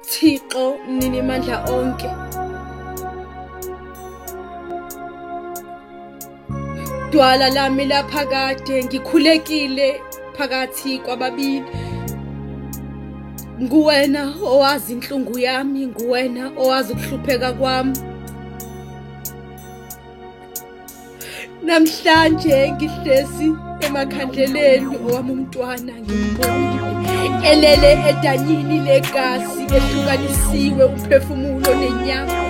Thixo mnini mandla onke, dwala lami laphakade ngikhulekile phakathi kwababili. Nguwena owazi inhlungu yami, nguwena owazi ukuhlupheka kwami. Namhlanje ngihlezi emakhandleleni owami umntwana ngimbonile elele edanyini legazi ehlukanisiwe umphefumulo nenyama.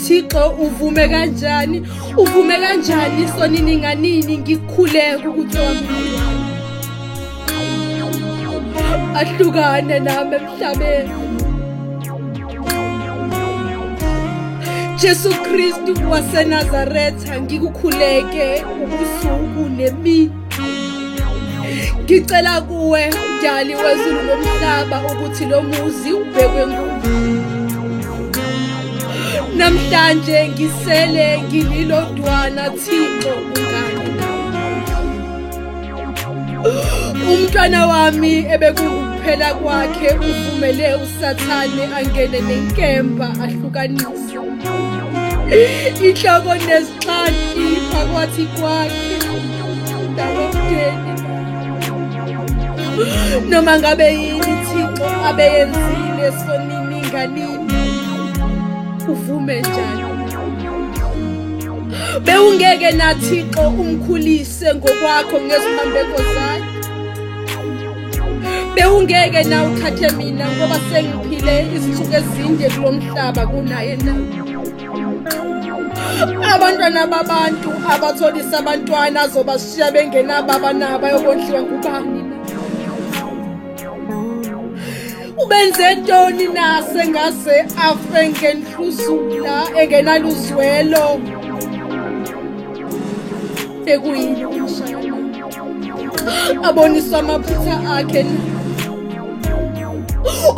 Thixo uvume kanjani, uvume kanjani sonini nganini ngikhuleka ukuthi wami ahlukane nami emhlabeni. Jesu Kristu waseNazaretha ngikukhuleke ubusuku nemini. Ngicela kuwe mdali wezulu lomhlaba ukuthi lo muzi ubekwe nguwe. Namhlanje ngisele ngililodwana Thixo ungane nawe. Umntwana wami ebekuphela kwakhe uvumele uSathane angene nenkemba ahlukanise. Inhloko nesixhanti phakathi kwakhe nalomndeni. Noma ngabe yini Thixo abeyenzile sonini nganini, uvume njani. Bewungeke na Thixo umkhulise ngokwakho ngeziphambeko zakhe. Bewungeke na uthathe mina ngoba sengiphile izinsuku ezinde kulo mhlaba kunaye na. Abantwana babantu abatholisa abantwana azobashiya bengenababa naba yokondliwa ngubani na. Ubenze ntoni na sengase afe ngenhluzula engenaluzwelo? Ekuyini umshana aboniswa amaphutha akhe na.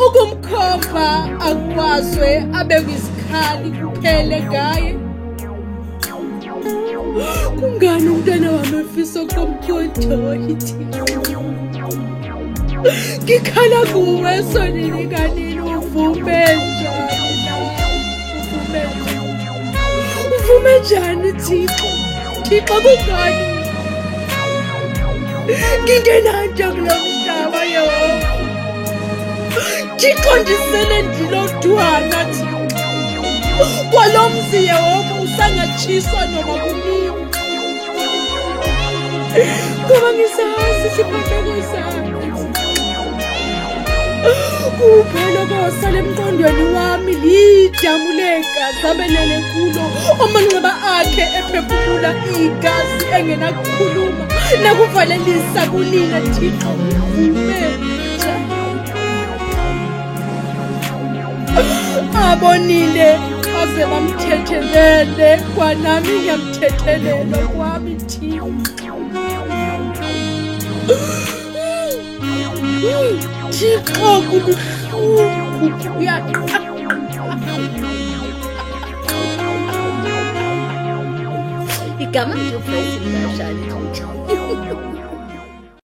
Ukumkhomba akwazwe abekwizikhali kuphele ngaye. Kungani umntwana wami efisa ukumkhondola Thixo? Ngikhala kuwe sonini nganini, uvume njani na? Uvume njani Thixo? Thixo kungani? Ngingenanto kulo mhlaba Yehova. Thixo ndisele ndilodwana Thixo. Kwalo mzi Yehova usangatshiswa noma kunini. Ngoba ngisazi isiphambeko sami. Kuphela kwasala emqondweni wami lidamu legazi abelele kulo, amanxeba akhe ephefumula igazi engenakukhuluma nakuvalelisa kunina Thixo uvume njani. Abonile baze bamthethelele, kwanami ngiyamthethelelwa kwami Thixo. Thixo kubuhlungu kuyaqala. Igama nje uPraysi kanjani Thixo?